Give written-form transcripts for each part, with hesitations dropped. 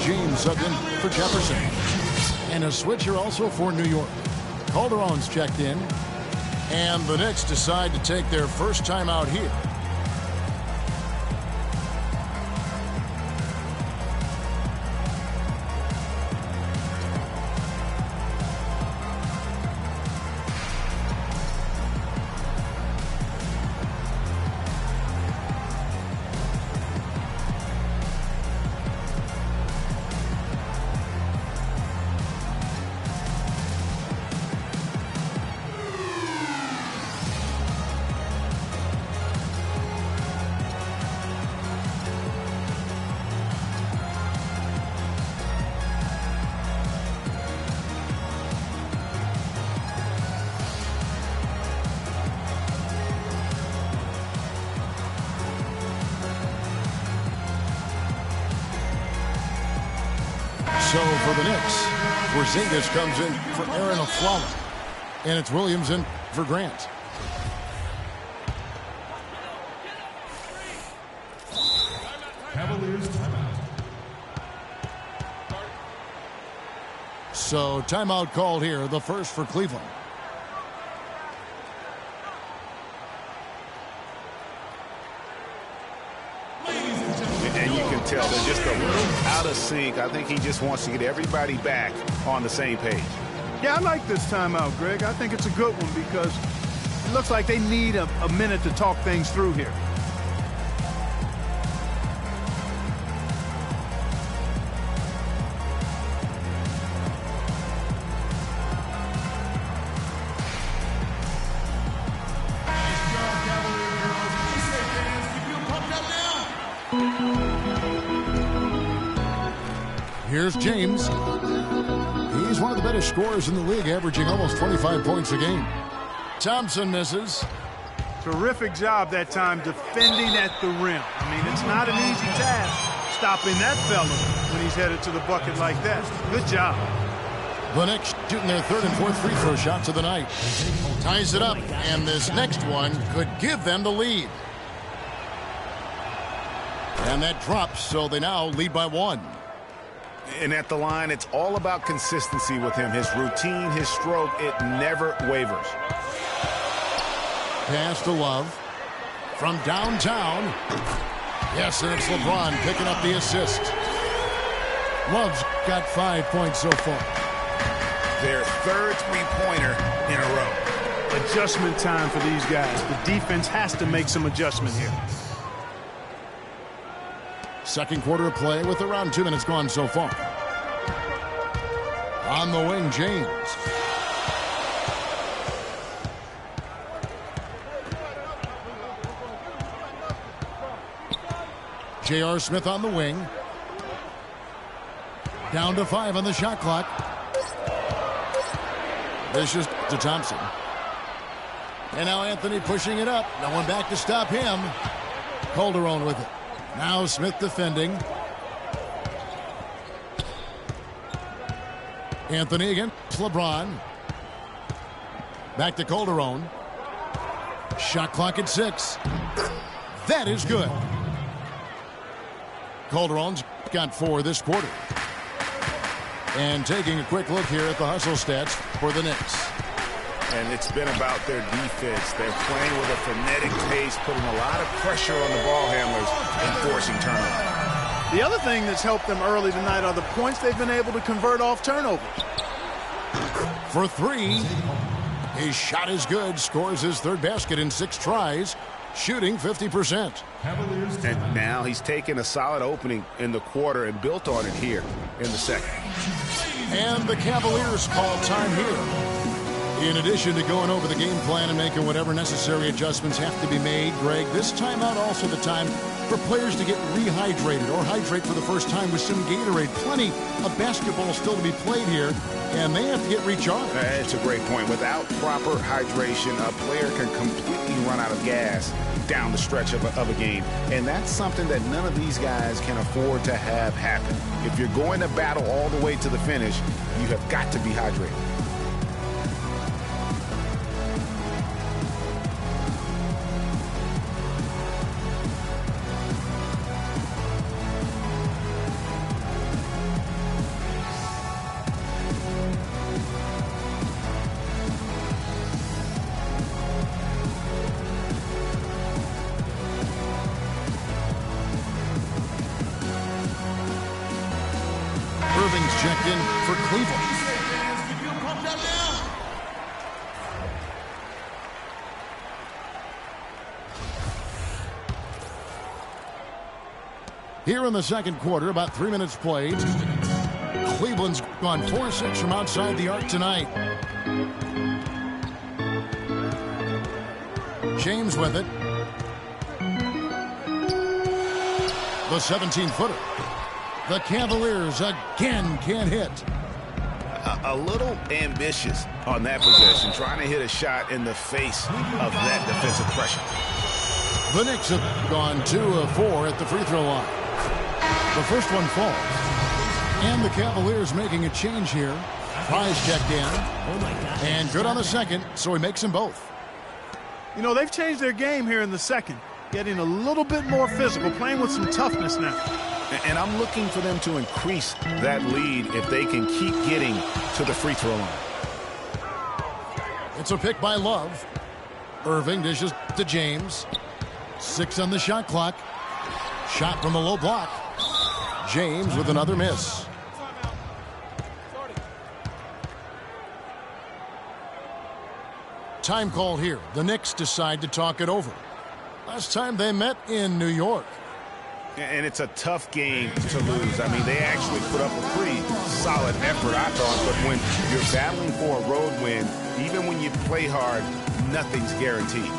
James subbed in for Jefferson. And a switcher also for New York. Calderon's checked in. And the Knicks decide to take their first time out here. So for the Knicks, Porzingis comes in for Aaron Aflalo. And it's Williams in for Grant. Cavaliers timeout. So timeout called here, the first for Cleveland. Tell they're just a little out of sync. I think he just wants to get everybody back on the same page. Yeah, I like this timeout, Greg. I think it's a good one because it looks like they need a minute to talk things through here. Here's James. He's one of the better scorers in the league, averaging almost 25 points a game. Thompson misses. Terrific job that time defending at the rim. I mean, it's not an easy task stopping that fella when he's headed to the bucket like that. Good job. The Knicks shooting their third and fourth free throw shots of the night. Ties it up, and this next one could give them the lead. And that drops, so they now lead by one. And at the line, it's all about consistency with him. His routine, his stroke, it never wavers. Pass to Love. From downtown. Yes, and it's LeBron picking up the assist. Love's got 5 points so far. Their third three-pointer in a row. Adjustment time for these guys. The defense has to make some adjustment here. Second quarter of play with around 2 minutes gone so far. On the wing, James. J.R. Smith on the wing. Down to 5 on the shot clock. This is to Thompson. And now Anthony pushing it up. No one back to stop him. Calderon with it. Now Smith defending. Anthony against LeBron. Back to Calderon. Shot clock at 6. That is good. Calderon's got 4 this quarter. And taking a quick look here at the hustle stats for the Knicks. And it's been about their defense. They're playing with a frenetic pace, putting a lot of pressure on the ball handlers and forcing turnovers. The other thing that's helped them early tonight are the points they've been able to convert off turnovers. For 3, his shot is good. Scores his third basket in 6 tries, shooting 50%. And now he's taken a solid opening in the quarter and built on it here in the second. And the Cavaliers call time here. In addition to going over the game plan and making whatever necessary adjustments have to be made, Greg, this timeout also the time for players to get rehydrated or hydrate for the first time with some Gatorade. Plenty of basketball still to be played here, and they have to get recharged. It's a great point. Without proper hydration, a player can completely run out of gas down the stretch of a game. And that's something that none of these guys can afford to have happen. If you're going to battle all the way to the finish, you have got to be hydrated. Irving's checked in for Cleveland. Here in the second quarter, about 3 minutes played. Cleveland's gone 4-6 from outside the arc tonight. James with it. The 17-footer. The Cavaliers again can't hit. A little ambitious on that possession, trying to hit a shot in the face of that defensive pressure. The Knicks have gone 2 of 4 at the free throw line. The first one falls. And the Cavaliers making a change here. Price checked in. And good on the second, so he makes them both. You know, they've changed their game here in the second, getting a little bit more physical, playing with some toughness now. And I'm looking for them to increase that lead if they can keep getting to the free throw line. It's a pick by Love. Irving dishes to James. 6 on the shot clock. Shot from the low block. James with another miss. Time called here. The Knicks decide to talk it over. Last time they met in New York. And it's a tough game to lose. I mean, they actually put up a pretty solid effort, I thought. But when you're battling for a road win, even when you play hard, nothing's guaranteed.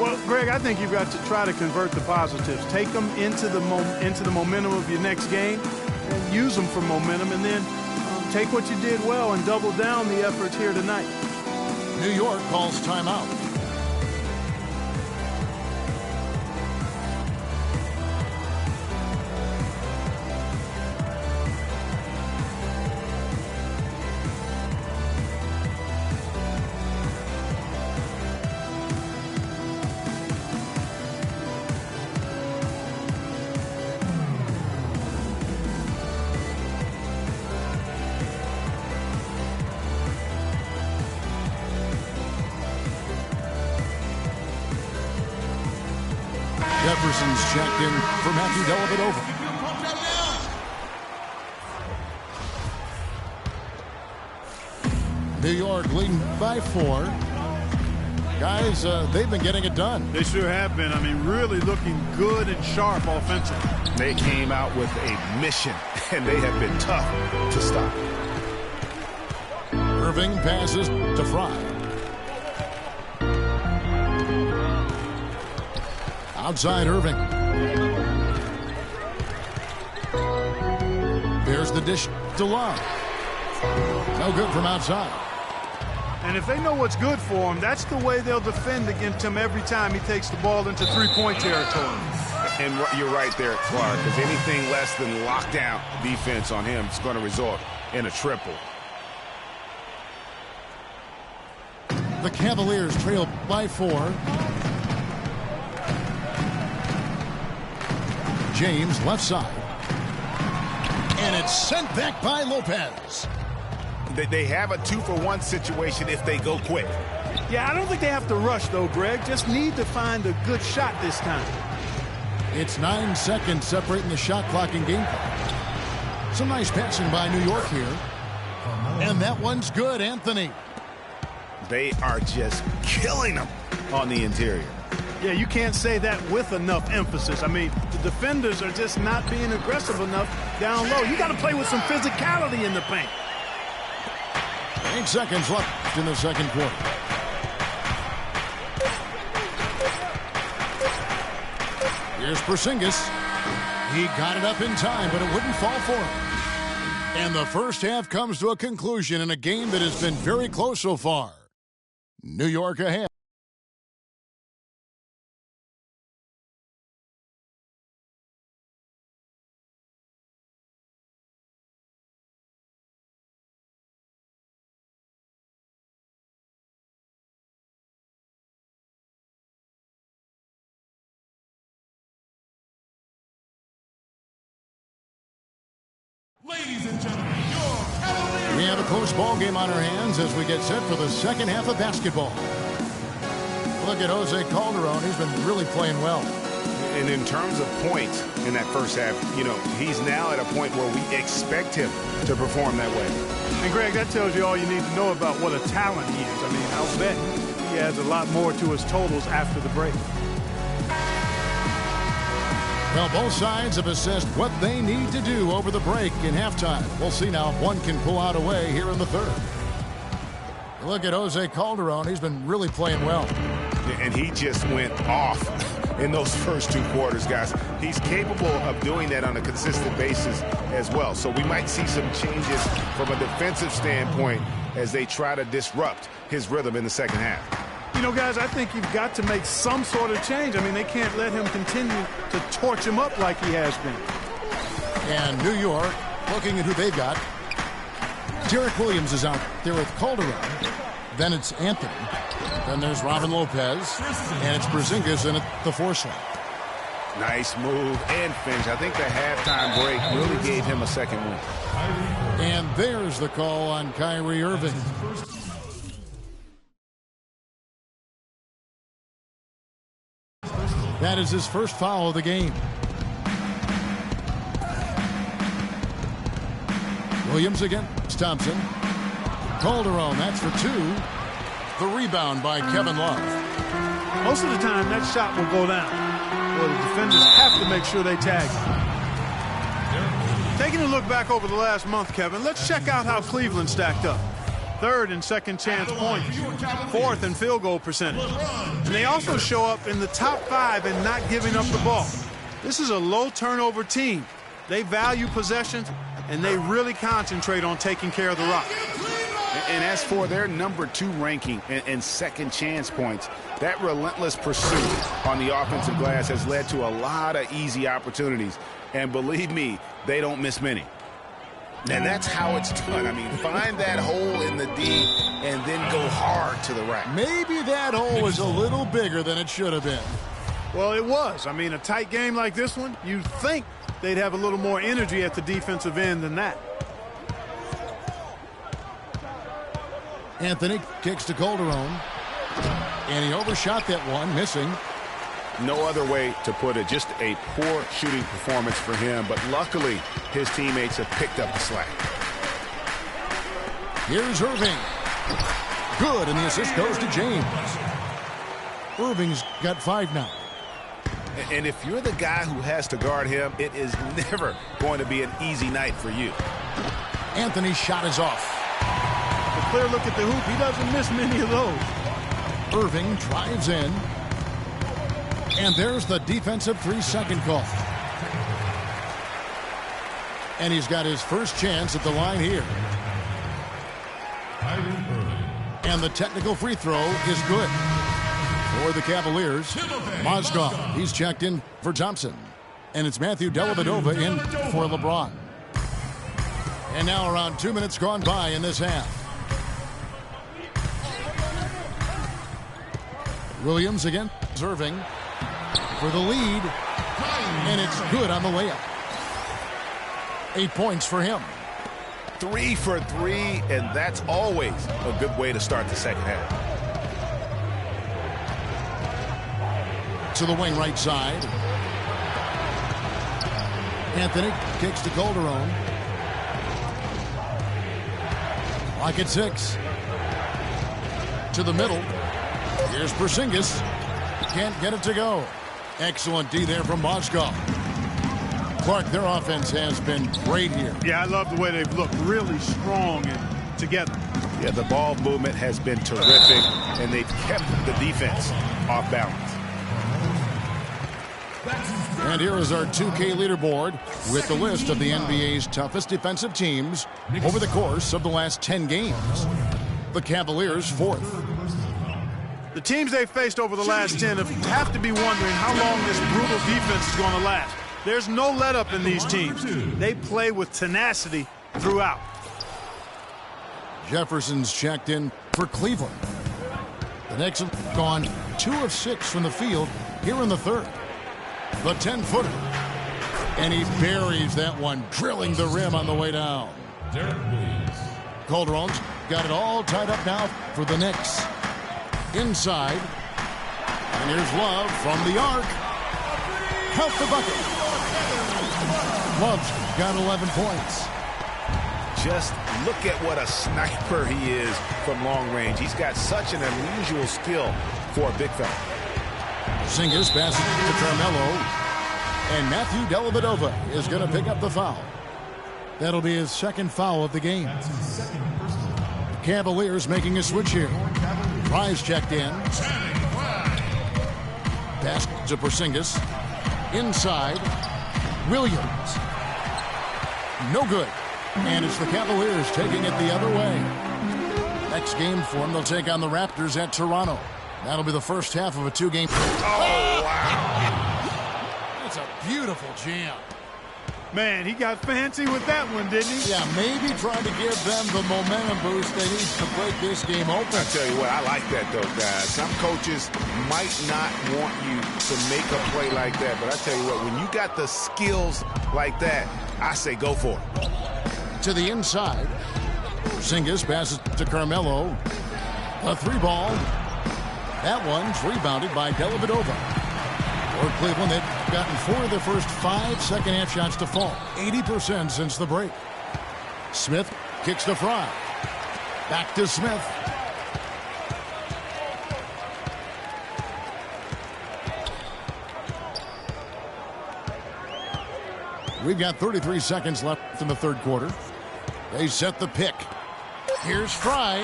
Well, Greg, I think you've got to try to convert the positives. Take them into the momentum of your next game and use them for momentum. And then take what you did well and double down the efforts here tonight. New York calls timeout. Jefferson's checked in for Matthew Dellavedova. New York leading by 4. Guys, they've been getting it done. They sure have been. I mean, really looking good and sharp offensively. They came out with a mission, and they have been tough to stop. Irving passes to Fry. Outside Irving. There's the dish to Love. No good from outside. And if they know what's good for him, that's the way they'll defend against him every time he takes the ball into three-point territory. And you're right there, Clark, because anything less than lockdown defense on him is going to result in a triple. The Cavaliers trail by 4. James left side. And it's sent back by Lopez. They have a 2-for-1 situation if they go quick. Yeah, I don't think they have to rush, though, Greg. Just need to find a good shot this time. It's 9 seconds separating the shot clock and game clock. Some nice passing by New York here. And that one's good, Anthony. They are just killing them on the interior. Yeah, you can't say that with enough emphasis. I mean, the defenders are just not being aggressive enough down low. You got to play with some physicality in the paint. 8 seconds left in the second quarter. Here's Porzingis. He got it up in time, but it wouldn't fall for him. And the first half comes to a conclusion in a game that has been very close so far. New York ahead. Ladies and gentlemen, your Cavaliers. We have a close ball game on our hands as we get set for the second half of basketball. Look at Jose Calderon. He's been really playing well. And in terms of points in that first half, you know, he's now at a point where we expect him to perform that way. And, Greg, that tells you all you need to know about what a talent he is. I mean, I'll bet he adds a lot more to his totals after the break. Well, both sides have assessed what they need to do over the break in halftime. We'll see now if one can pull out a way here in the third. Look at Jose Calderon. He's been really playing well. And he just went off in those first 2 quarters, guys. He's capable of doing that on a consistent basis as well. So we might see some changes from a defensive standpoint as they try to disrupt his rhythm in the second half. You know, guys, I think you've got to make some sort of change. I mean, they can't let him continue to torch him up like he has been. And New York, looking at who they've got. Derek Williams is out there with Calderon. Then it's Anthony. Then there's Robin Lopez. And it's Porzingis in at the 4 slot. Nice move and finish. I think the halftime break really gave him a second win. And there's the call on Kyrie Irving. That is his first foul of the game. Williams against Thompson. Calderon, that's for 2. The rebound by Kevin Love. Most of the time, that shot will go down. Well, the defenders have to make sure they tag him. Taking a look back over the last month, Kevin, let's check out how Cleveland stacked up. 3rd in second chance points, 4th in field goal percentage. And they also show up in the top 5 in not giving up the ball. This is a low turnover team. They value possessions, and they really concentrate on taking care of the rock. And as for their number 2 ranking and second chance points, that relentless pursuit on the offensive glass has led to a lot of easy opportunities. And believe me, they don't miss many. And that's how it's done. I mean, find that hole in the D and then go hard to the rack. Maybe that hole was a little bigger than it should have been. Well, it was. I mean, a tight game like this one, you'd think they'd have a little more energy at the defensive end than that. Anthony kicks to Calderon. And he overshot that one, missing. No other way to put it. Just a poor shooting performance for him. But luckily, his teammates have picked up the slack. Here's Irving. Good, and the assist goes to James. Irving's got 5 now. And if you're the guy who has to guard him, it is never going to be an easy night for you. Anthony's shot is off. A clear look at the hoop. He doesn't miss many of those. Irving drives in. And there's the defensive 3-second call. And he's got his first chance at the line here. And the technical free throw is good for the Cavaliers. Mozgov, he's checked in for Thompson. And it's Matthew Dellavedova in for LeBron. And now around 2 minutes gone by in this half. Williams again. Irving for the lead. And it's good on the layup. 8 points for him. 3 for 3, and that's always a good way to start the second half. To the wing right side. Anthony kicks to Calderon. Lock at 6. To the middle. Here's Porzingis. Can't get it to go. Excellent D there from Mozgov. Clark, their offense has been great here. Yeah, I love the way they've looked. Really strong and together. Yeah, the ball movement has been terrific, and they've kept the defense off balance. And here is our 2K leaderboard with the list of the NBA's toughest defensive teams over the course of the last 10 games. The Cavaliers 4th. The teams they've faced over the last 10 have to be wondering how long this brutal defense is going to last. There's no let-up in these teams. They play with tenacity throughout. Jefferson's checked in for Cleveland. The Knicks have gone 2 of 6 from the field here in the third. The 10-footer. And he buries that one, drilling the rim on the way down. Calderon's got it all tied up now for the Knicks. Inside. And here's Love from the arc. Count the bucket. Love's got 11 points. Just look at what a sniper he is from long range. He's got such an unusual skill for a big fella. Porzingis passes to Carmelo. And Matthew Dellavedova is going to pick up the foul. That'll be his second foul of the game. Cavaliers making a switch here. Rise checked in. Pass to Porzingis. Inside. Williams. No good. And it's the Cavaliers taking it the other way. Next game for them, they'll take on the Raptors at Toronto. That'll be the first half of a two-game. Oh, wow. That's a beautiful jam. Man, he got fancy with that one, didn't he? Yeah, maybe trying to give them the momentum boost they need to break this game open. I tell you what, I like that, though, guys. Some coaches might not want you to make a play like that, but I tell you what, when you got the skills like that, I say go for it. To the inside. Porzingis passes to Carmelo. A three ball. That one's rebounded by Dellavedova. For Cleveland, they've gotten 4 of their first 5 second-half shots to fall. 80% since the break. Smith kicks to Fry. Back to Smith. We've got 33 seconds left in the third quarter. They set the pick. Here's Fry.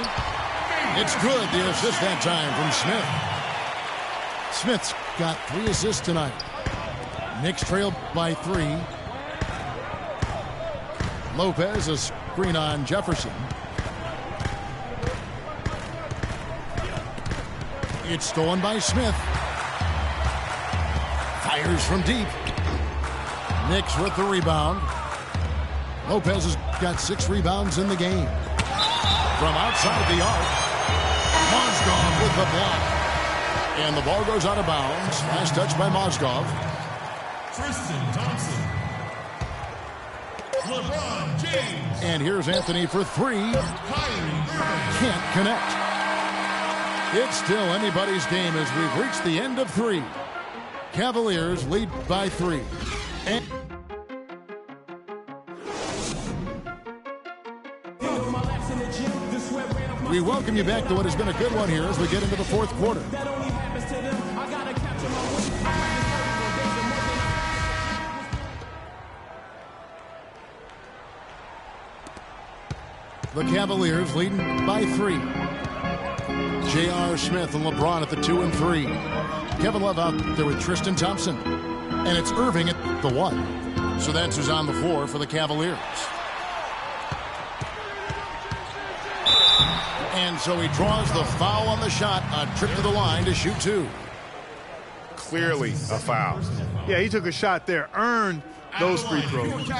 It's good. The assist that time from Smith. Smith's got 3 assists tonight. Knicks trail by 3. Lopez, a screen on Jefferson. It's stolen by Smith. Fires from deep. Knicks with the rebound. Lopez has got 6 rebounds in the game. From outside the arc, Mozgov with the block. And the ball goes out of bounds. Last touch by Mozgov. Tristan Thompson. LeBron James. And here's Anthony for 3. Can't connect. It's still anybody's game as we've reached the end of 3. Cavaliers lead by 3. And we welcome you back to what has been a good one here as we get into the fourth quarter. The Cavaliers leading by 3. J.R. Smith and LeBron at the 2 and 3. Kevin Love out there with Tristan Thompson. And it's Irving at the 1. So that's who's on the floor for the Cavaliers. And so he draws the foul on the shot. A trip to the line to shoot 2. Clearly a foul. Yeah, he took a shot there. Earned those free throws.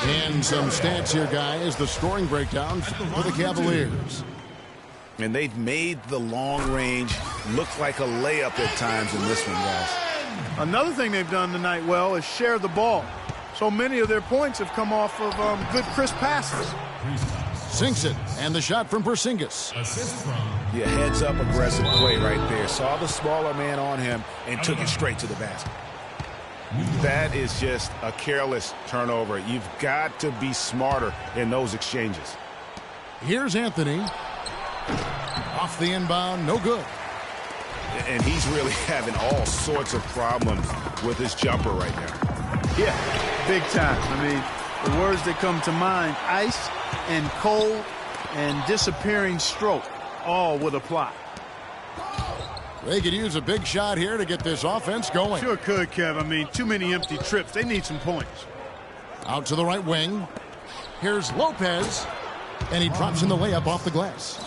And some stats here, guys. The scoring breakdown for the Cavaliers. And they've made the long range look like a layup at times in this one, guys. Another thing they've done tonight well is share the ball. So many of their points have come off of good crisp passes. Sinks it, and the shot from Porzingis. Assist from. Yeah, heads-up aggressive play right there. Saw the smaller man on him and took it straight to the basket. That is just a careless turnover. You've got to be smarter in those exchanges. Here's Anthony. Off the inbound, no good. And he's really having all sorts of problems with his jumper right now. Yeah, big time. I mean, the words that come to mind, ice and cold and disappearing stroke, all would apply. They could use a big shot here to get this offense going. Sure could, Kev. I mean, too many empty trips. They need some points. Out to the right wing. Here's Lopez. And he drops in the layup off the glass.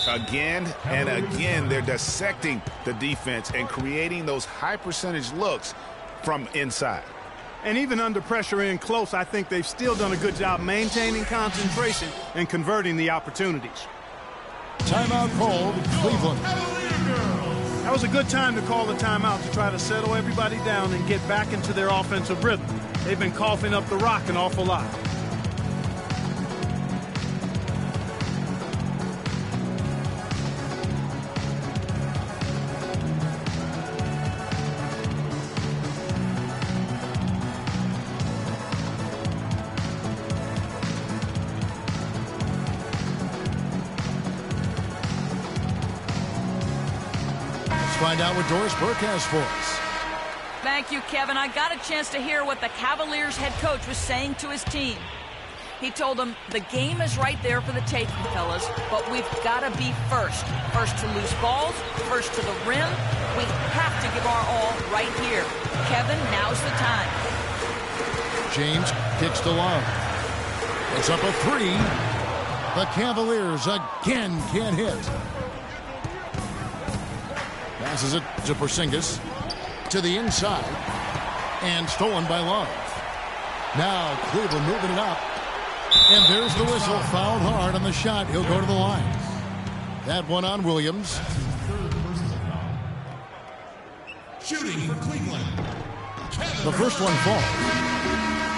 Again and again, they're dissecting the defense and creating those high-percentage looks from inside. And even under pressure in close, I think they've still done a good job maintaining concentration and converting the opportunities. Timeout called, Cleveland. That was a good time to call the timeout to try to settle everybody down and get back into their offensive rhythm. They've been coughing up the rock an awful lot. Let's find out what Doris Burke has for us. Thank you, Kevin. I got a chance to hear what the Cavaliers head coach was saying to his team. He told them, the game is right there for the taking, fellas, but we've got to be first. First to lose balls, first to the rim. We have to give our all right here. Kevin, now's the time. James kicks to Love. It's up a three. The Cavaliers again can't hit. Passes it to Porzingis. To the inside. And stolen by Love. Now Cleveland moving it up. And there's the whistle. Fouled hard on the shot. He'll go to the line. That one on Williams. Shooting for Cleveland. The first one falls.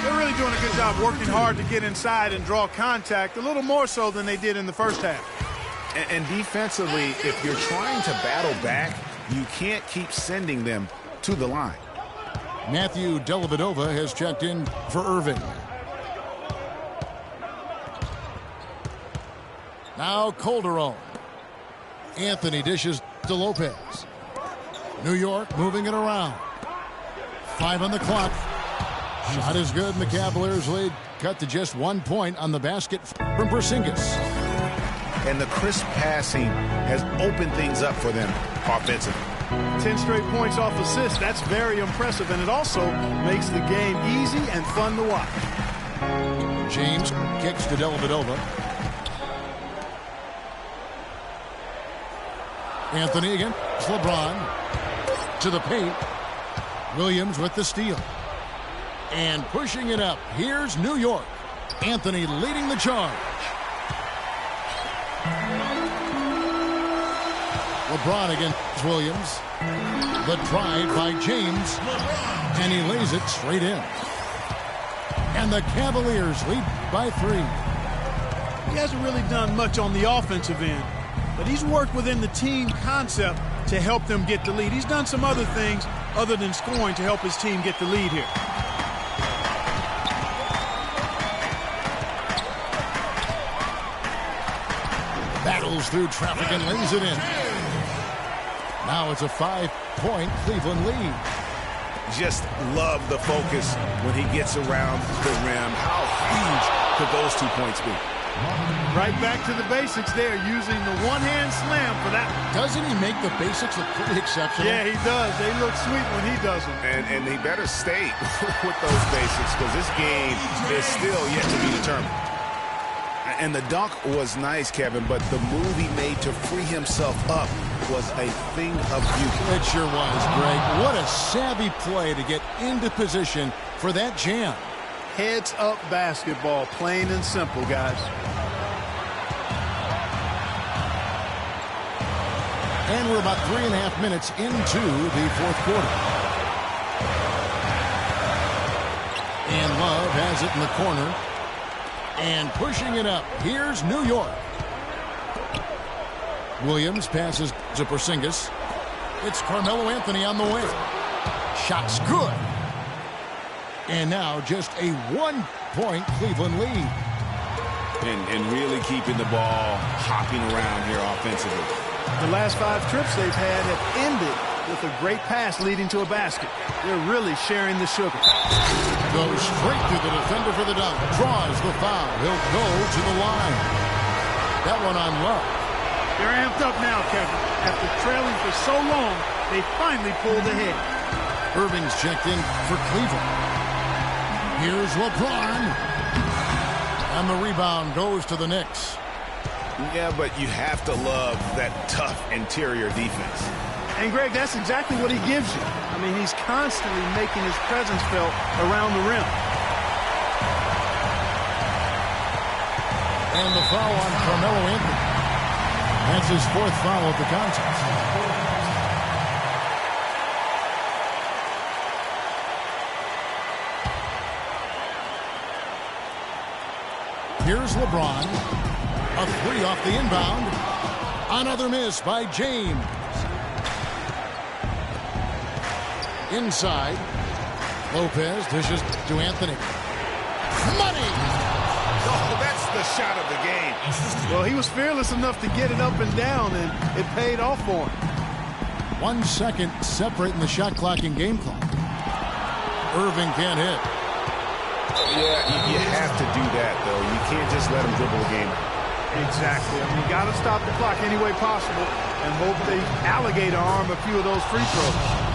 They're really doing a good job working hard to get inside and draw contact, a little more so than they did in the first half. And defensively, if you're trying to battle back, you can't keep sending them to the line. Matthew Dellavedova has checked in for Irving. Now Calderon. Anthony dishes to Lopez. New York moving it around. 5 on the clock. Shot is good, and the Cavaliers lead cut to just 1 point on the basket from Porzingis. And the crisp passing has opened things up for them offensively. 10 straight points off assists. That's very impressive, and it also makes the game easy and fun to watch. James kicks to Dellavedova. Anthony against LeBron. To the paint. Williams with the steal. And pushing it up. Here's New York. Anthony leading the charge. LeBron against Williams. The drive by James. And he lays it straight in. And the Cavaliers lead by 3. He hasn't really done much on the offensive end, but he's worked within the team concept to help them get the lead. He's done some other things other than scoring to help his team get the lead here. Battles through traffic and lays it in. Now it's a 5-point Cleveland lead. Just love the focus when he gets around the rim. How huge could those 2 points be? Right back to the basics there, using the one-hand slam for that. Doesn't he make the basics look pretty exceptional? Yeah, he does. They look sweet when he does them. And he better stay with those basics, because this game is still yet to be determined. And the dunk was nice, Kevin, but the move he made to free himself up was a thing of beauty. It sure was, Greg. What a savvy play to get into position for that jam. Heads up basketball, plain and simple, guys. And we're about 3.5 minutes into the fourth quarter. And Love has it in the corner. And pushing it up. Here's New York. Williams passes to Porzingis. It's Carmelo Anthony on the way. Shot's good. And now just a 1-point Cleveland lead. And really keeping the ball hopping around here offensively. The last 5 trips they've had have ended with a great pass leading to a basket. They're really sharing the sugar. Goes straight to the defender for the dunk. Draws the foul. He'll go to the line. That one on Love. They're amped up now, Kevin. After trailing for so long, they finally pulled ahead. Irving's checked in for Cleveland. Here's LeBron. And the rebound goes to the Knicks. Yeah, but you have to love that tough interior defense. And, Greg, that's exactly what he gives you. I mean, he's constantly making his presence felt around the rim. And the foul on Carmelo Anthony. That's his 4th foul of the contest. Here's LeBron. A 3 off the inbound. Another miss by James. Inside. Lopez dishes to Anthony. Money! Oh, that's the shot of the game. Well, he was fearless enough to get it up and down, and it paid off for him. 1 second separating the shot clock and game clock. Irving can't hit. Yeah, you have to do that, though. You can't just let him dribble the game. Exactly. I mean, you got to stop the clock any way possible and hope they alligator arm a few of those free throws.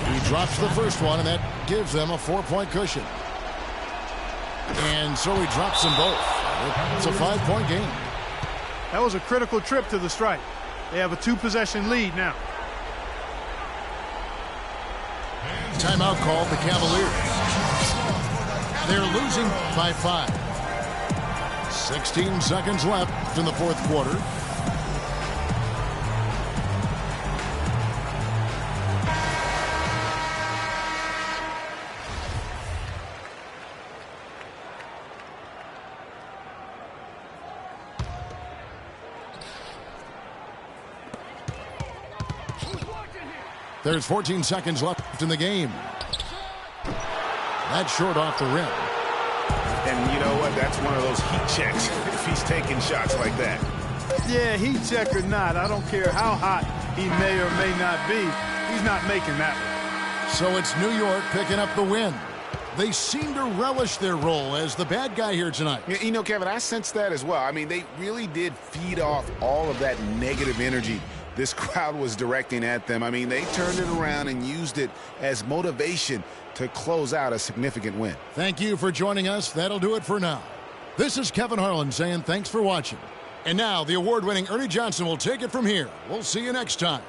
He drops the first one, and that gives them a 4-point cushion. And so he drops them both. It's a 5-point game. That was a critical trip to the stripe. They have a 2-possession lead now. Timeout called the Cavaliers. They're losing by 5. 16 seconds left in the fourth quarter. There's 14 seconds left in the game. That's short off the rim. And you know what? That's one of those heat checks if he's taking shots like that. Yeah, heat check or not, I don't care how hot he may or may not be. He's not making that one. So it's New York picking up the win. They seem to relish their role as the bad guy here tonight. You know, Kevin, I sense that as well. I mean, they really did feed off all of that negative energy this crowd was directing at them. I mean, they turned it around and used it as motivation to close out a significant win. Thank you for joining us. That'll do it for now. This is Kevin Harlan saying thanks for watching. And now the award-winning Ernie Johnson will take it from here. We'll see you next time.